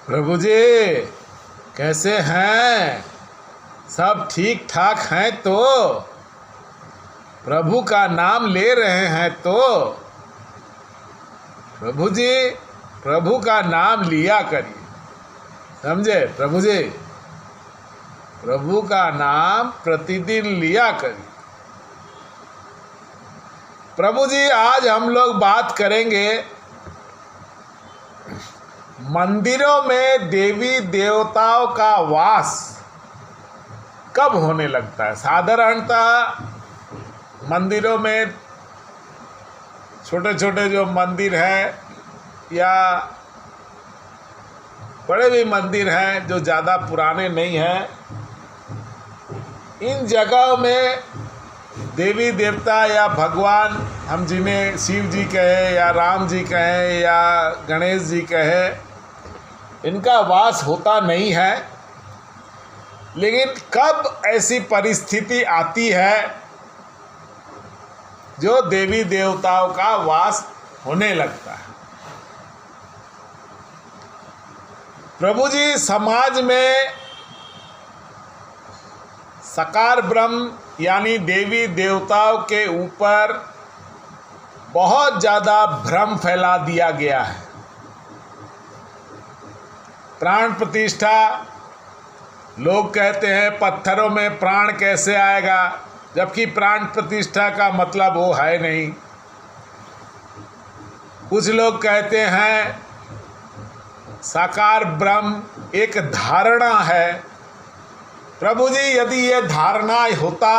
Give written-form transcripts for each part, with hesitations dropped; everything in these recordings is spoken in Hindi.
प्रभु जी कैसे हैं? सब ठीक ठाक हैं तो? प्रभु का नाम ले रहे हैं तो? प्रभु जी प्रभु का नाम लिया करिए, समझे? प्रभु जी प्रभु का नाम प्रतिदिन लिया करिए। प्रभु जी आज हम लोग बात करेंगे मंदिरों में देवी देवताओं का वास कब होने लगता है। साधारणतः मंदिरों में छोटे छोटे जो मंदिर हैं या बड़े भी मंदिर हैं जो ज़्यादा पुराने नहीं हैं, इन जगहों में देवी देवता या भगवान, हम जिन्हें शिव जी कहें या राम जी कहें या गणेश जी कहें, इनका वास होता नहीं है। लेकिन कब ऐसी परिस्थिति आती है जो देवी देवताओं का वास होने लगता है। प्रभु जी समाज में साकार ब्रह्म यानी देवी देवताओं के ऊपर बहुत ज़्यादा भ्रम फैला दिया गया है। प्राण प्रतिष्ठा, लोग कहते हैं पत्थरों में प्राण कैसे आएगा, जबकि प्राण प्रतिष्ठा का मतलब वो है नहीं। कुछ लोग कहते हैं साकार ब्रह्म एक धारणा है। प्रभु जी यदि ये धारणा होता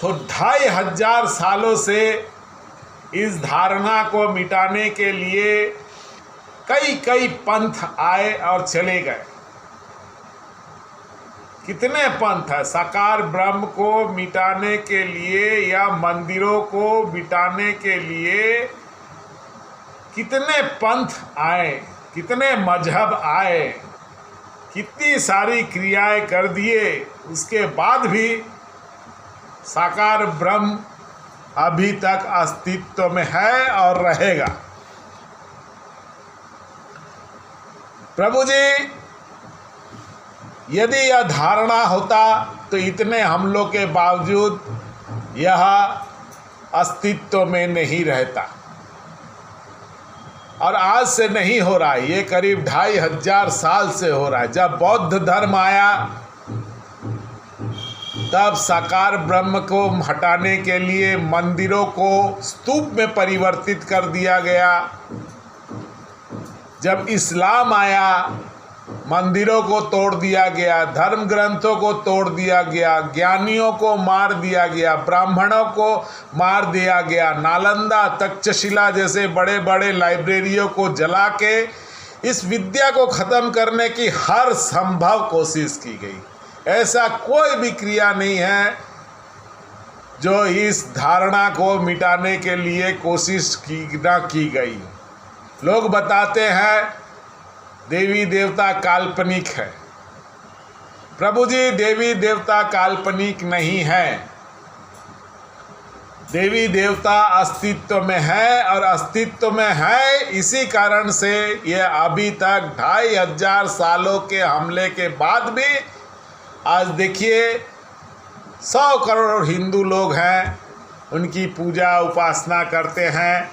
तो 2500 सालों से इस धारणा को मिटाने के लिए कई पंथ आए और चले गए। कितने पंथ है साकार ब्रह्म को मिटाने के लिए या मंदिरों को मिटाने के लिए? कितने पंथ आए, कितने मजहब आए, कितनी सारी क्रियाएं कर दिए, उसके बाद भी साकार ब्रह्म अभी तक अस्तित्व में है और रहेगा। प्रभु जी यदि यह धारणा होता तो इतने हमलों के बावजूद यह अस्तित्व में नहीं रहता। और आज से नहीं हो रहा है, ये करीब 2500 साल से हो रहा है। जब बौद्ध धर्म आया तब साकार ब्रह्म को हटाने के लिए मंदिरों को स्तूप में परिवर्तित कर दिया गया। जब इस्लाम आया मंदिरों को तोड़ दिया गया, धर्म ग्रंथों को तोड़ दिया गया, ज्ञानियों को मार दिया गया, ब्राह्मणों को मार दिया गया, नालंदा तक्षशिला जैसे बड़े बड़े लाइब्रेरियों को जला के इस विद्या को ख़त्म करने की हर संभव कोशिश की गई। ऐसा कोई भी क्रिया नहीं है जो इस धारणा को मिटाने के लिए कोशिश की गई। लोग बताते हैं देवी देवता काल्पनिक है। प्रभु जी देवी देवता काल्पनिक नहीं है, देवी देवता अस्तित्व में है। और अस्तित्व में है इसी कारण से ये अभी तक 2500 सालों के हमले के बाद भी आज देखिए 100 करोड़ हिंदू लोग हैं, उनकी पूजा उपासना करते हैं,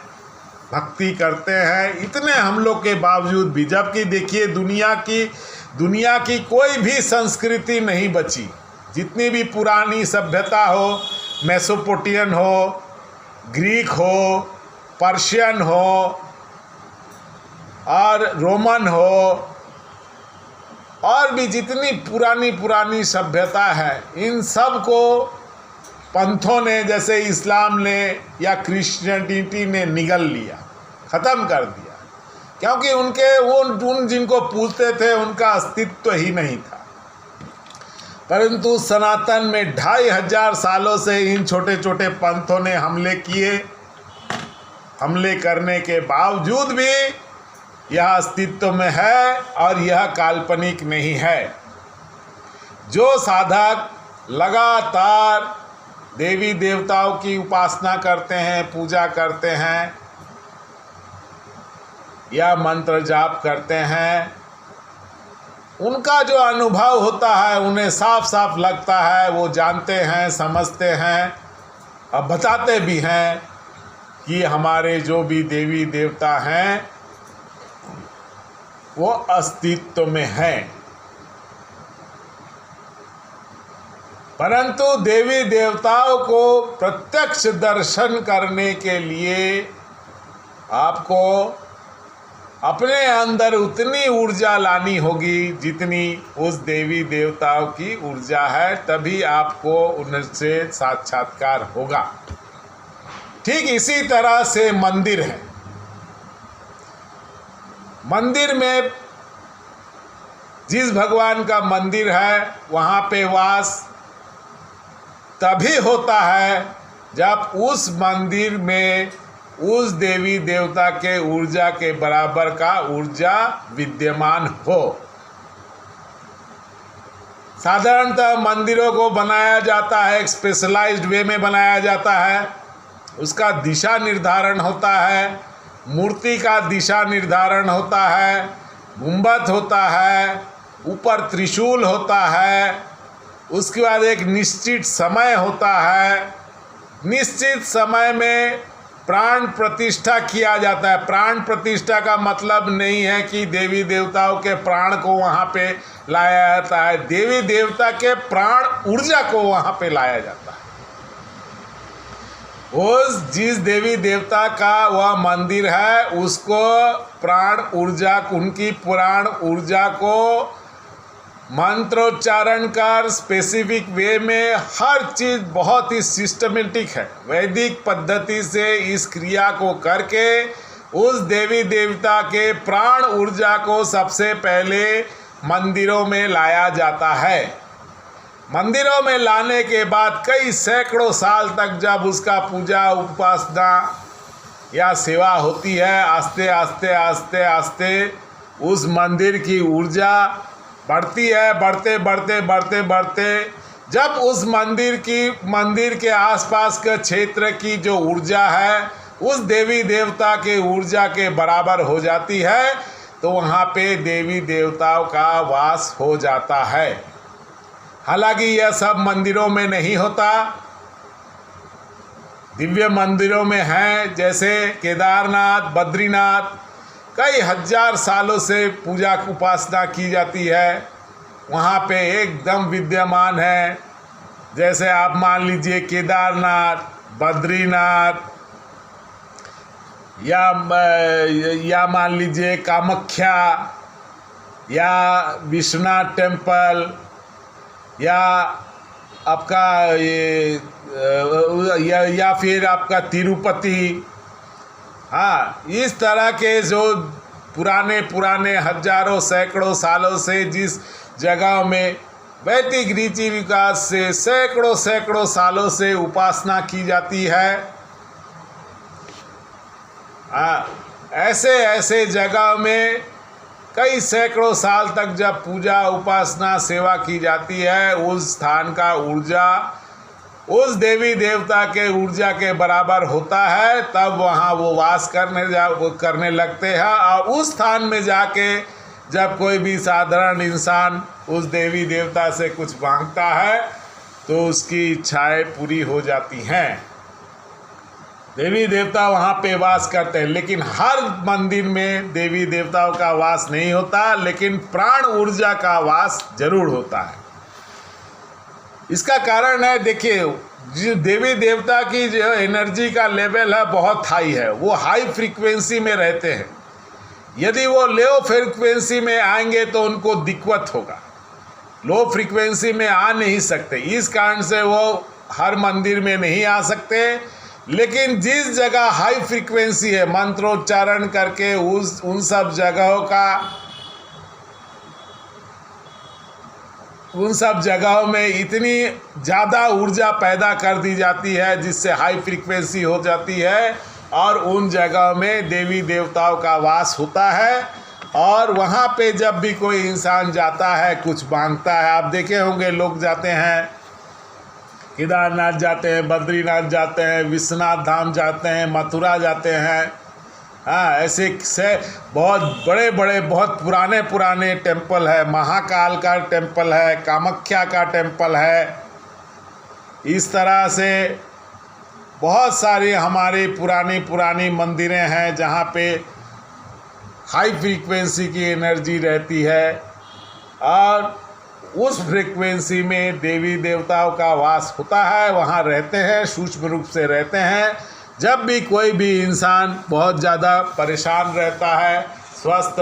भक्ति करते हैं। इतने हम लोग के बावजूद भी, जबकि देखिए दुनिया की कोई भी संस्कृति नहीं बची। जितनी भी पुरानी सभ्यता हो, मेसोपोटामियन हो, ग्रीक हो, पर्शियन हो और रोमन हो, और भी जितनी पुरानी सभ्यता है, इन सब को पंथों ने, जैसे इस्लाम ने या क्रिश्चियनिटी ने निगल लिया, ख़त्म कर दिया। क्योंकि उन जिनको पूजते थे उनका अस्तित्व ही नहीं था। परंतु सनातन में 2500 सालों से इन छोटे छोटे पंथों ने हमले किए। हमले करने के बावजूद भी यह अस्तित्व में है और यह काल्पनिक नहीं है। जो साधक लगातार देवी देवताओं की उपासना करते हैं, पूजा करते हैं या मंत्र जाप करते हैं उनका जो अनुभव होता है उन्हें साफ साफ लगता है, वो जानते हैं, समझते हैं और बताते भी हैं कि हमारे जो भी देवी देवता हैं वो अस्तित्व में हैं। परंतु देवी देवताओं को प्रत्यक्ष दर्शन करने के लिए आपको अपने अंदर उतनी ऊर्जा लानी होगी जितनी उस देवी देवताओं की ऊर्जा है, तभी आपको उनसे साक्षात्कार होगा। ठीक इसी तरह से मंदिर है। मंदिर में जिस भगवान का मंदिर है वहाँ पे वास तभी होता है जब उस मंदिर में उस देवी देवता के ऊर्जा के बराबर का ऊर्जा विद्यमान हो। साधारणतः मंदिरों को बनाया जाता है, एक स्पेशलाइज्ड वे में बनाया जाता है। उसका दिशा निर्धारण होता है, मूर्ति का दिशा निर्धारण होता है, गुंबद होता है, ऊपर त्रिशूल होता है, उसके बाद एक निश्चित समय होता है। निश्चित समय में प्राण प्रतिष्ठा किया जाता है। प्राण प्रतिष्ठा का मतलब नहीं है कि देवी देवताओं के प्राण को वहाँ पे लाया जाता है, देवी देवता के प्राण ऊर्जा को वहाँ पे लाया जाता है। उस जिस देवी देवता का वह मंदिर है उसको प्राण ऊर्जा, उनकी प्राण ऊर्जा को मंत्रोच्चारण कर स्पेसिफिक वे में हर चीज़ बहुत ही सिस्टमेटिक है। वैदिक पद्धति से इस क्रिया को करके उस देवी देवता के प्राण ऊर्जा को सबसे पहले मंदिरों में लाया जाता है। मंदिरों में लाने के बाद कई सैकड़ों साल तक जब उसका पूजा उपासना या सेवा होती है, आस्ते आस्ते आस्ते आस्ते उस मंदिर की ऊर्जा बढ़ती है। बढ़ते बढ़ते बढ़ते बढ़ते जब उस मंदिर के आसपास के क्षेत्र की जो ऊर्जा है उस देवी देवता के ऊर्जा के बराबर हो जाती है तो वहाँ पे देवी देवताओं का वास हो जाता है। हालांकि यह सब मंदिरों में नहीं होता, दिव्य मंदिरों में है, जैसे केदारनाथ, बद्रीनाथ, कई हजार सालों से पूजा उपासना की जाती है, वहाँ पे एकदम विद्यमान है। जैसे आप मान लीजिए केदारनाथ, बद्रीनाथ या मान लीजिए कामाख्या या विश्वनाथ टेम्पल या आपका ये या फिर आपका तिरुपति। हाँ, इस तरह के जो पुराने हजारों सैकड़ों सालों से जिस जगह में वैदिक रीति विकास से सैकड़ों सालों से उपासना की जाती है, ऐसे जगह में कई सैकड़ों साल तक जब पूजा उपासना सेवा की जाती है उस स्थान का ऊर्जा उस देवी देवता के ऊर्जा के बराबर होता है, तब वहाँ वो वास करने लगते हैं। और उस स्थान में जाके जब कोई भी साधारण इंसान उस देवी देवता से कुछ मांगता है तो उसकी इच्छाएं पूरी हो जाती हैं। देवी देवता वहाँ पे वास करते हैं, लेकिन हर मंदिर में देवी देवताओं का वास नहीं होता, लेकिन प्राण ऊर्जा का वास जरूर होता है। इसका कारण है, देखिए, जो देवी देवता की जो एनर्जी का लेवल है बहुत हाई है, वो हाई फ्रीक्वेंसी में रहते हैं। यदि वो लो फ्रीक्वेंसी में आएंगे तो उनको दिक्कत होगा, लो फ्रीक्वेंसी में आ नहीं सकते, इस कारण से वो हर मंदिर में नहीं आ सकते। लेकिन जिस जगह हाई फ्रीक्वेंसी है, मंत्रोच्चारण करके उन सब जगहों में इतनी ज़्यादा ऊर्जा पैदा कर दी जाती है जिससे हाई फ्रीक्वेंसी हो जाती है और उन जगहों में देवी देवताओं का वास होता है। और वहाँ पे जब भी कोई इंसान जाता है, कुछ मांगता है, आप देखे होंगे लोग जाते हैं, केदारनाथ जाते हैं, बद्रीनाथ जाते हैं, विश्वनाथ धाम जाते हैं, मथुरा जाते हैं, हाँ, ऐसे से बहुत बड़े बड़े बहुत पुराने पुराने टेम्पल है, महाकाल का टेम्पल है, कामाख्या का टेम्पल है। इस तरह से बहुत सारी हमारी पुरानी पुरानी मंदिरें हैं जहाँ पे हाई फ्रीक्वेंसी की एनर्जी रहती है और उस फ्रीक्वेंसी में देवी देवताओं का वास होता है, वहाँ रहते हैं, सूक्ष्म रूप से रहते हैं। जब भी कोई भी इंसान बहुत ज़्यादा परेशान रहता है, स्वस्थ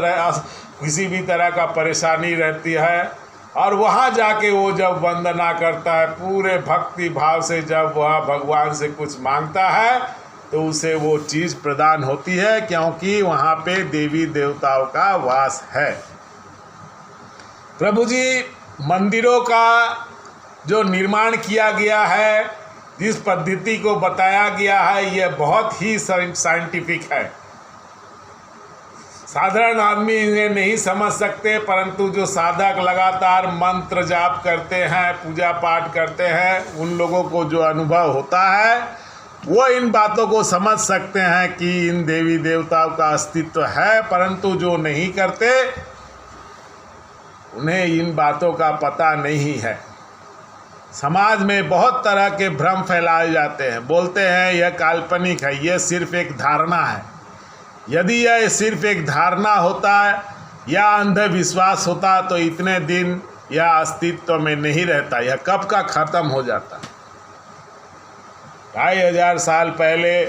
किसी भी तरह का परेशानी रहती है और वहाँ जाके वो जब वंदना करता है पूरे भक्ति भाव से, जब वह भगवान से कुछ मांगता है तो उसे वो चीज़ प्रदान होती है, क्योंकि वहाँ पे देवी देवताओं का वास है। प्रभु जी, मंदिरों का जो निर्माण किया गया है, जिस पद्धति को बताया गया है, यह बहुत ही साइंटिफिक है। साधारण आदमी इन्हें नहीं समझ सकते, परंतु जो साधक लगातार मंत्र जाप करते हैं, पूजा पाठ करते हैं, उन लोगों को जो अनुभव होता है वो इन बातों को समझ सकते हैं कि इन देवी देवताओं का अस्तित्व है। परंतु जो नहीं करते उन्हें इन बातों का पता नहीं है। समाज में बहुत तरह के भ्रम फैलाए जाते हैं, बोलते हैं यह काल्पनिक है, यह सिर्फ एक धारणा है। यदि यह सिर्फ एक धारणा होता या अंधविश्वास होता तो इतने दिन यह अस्तित्व में नहीं रहता, यह कब का खत्म हो जाता। 2500 साल पहले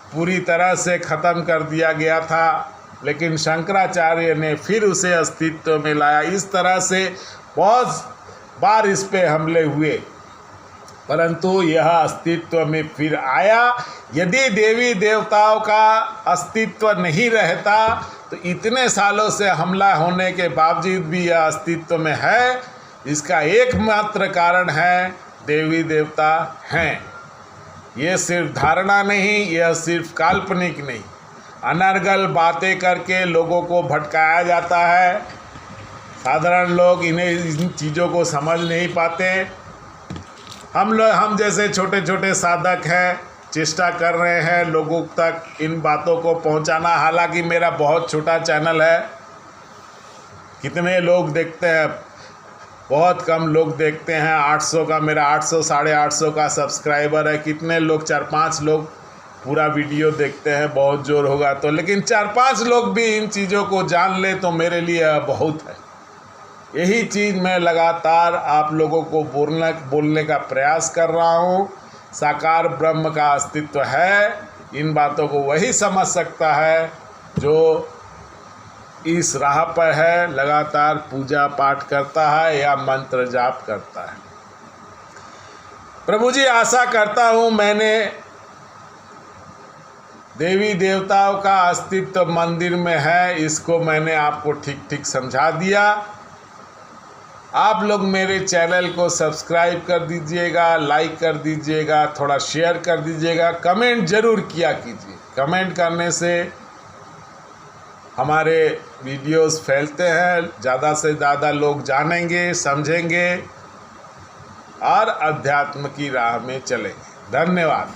पूरी तरह से ख़त्म कर दिया गया था, लेकिन शंकराचार्य ने फिर उसे अस्तित्व में लाया। इस तरह से बहुत बार इस पे हमले हुए, परंतु यह अस्तित्व में फिर आया। यदि देवी देवताओं का अस्तित्व नहीं रहता तो इतने सालों से हमला होने के बावजूद भी यह अस्तित्व में है। इसका एकमात्र कारण है देवी देवता हैं। ये सिर्फ धारणा नहीं, यह सिर्फ काल्पनिक नहीं। अनर्गल बातें करके लोगों को भटकाया जाता है। साधारण लोग इन चीज़ों को समझ नहीं पाते। हम जैसे छोटे छोटे साधक हैं, चेष्टा कर रहे हैं लोगों तक इन बातों को पहुंचाना। हालांकि मेरा बहुत छोटा चैनल है, कितने लोग देखते हैं, बहुत कम लोग देखते हैं। 800 का मेरा 800 850 का सब्सक्राइबर है। कितने लोग, 4-5 लोग पूरा वीडियो देखते हैं, बहुत जोर होगा तो। लेकिन 4-5 लोग भी इन चीज़ों को जान ले तो मेरे लिए बहुत है। यही चीज़ मैं लगातार आप लोगों को बोलने का प्रयास कर रहा हूँ। साकार ब्रह्म का अस्तित्व है। इन बातों को वही समझ सकता है जो इस राह पर है, लगातार पूजा पाठ करता है या मंत्र जाप करता है। प्रभु जी, आशा करता हूँ मैंने देवी देवताओं का अस्तित्व मंदिर में है, इसको मैंने आपको ठीक ठीक समझा दिया। आप लोग मेरे चैनल को सब्सक्राइब कर दीजिएगा, लाइक कर दीजिएगा, थोड़ा शेयर कर दीजिएगा, कमेंट ज़रूर किया कीजिए। कमेंट करने से हमारे वीडियोस फैलते हैं, ज़्यादा से ज़्यादा लोग जानेंगे, समझेंगे और अध्यात्म की राह में चलेंगे। धन्यवाद।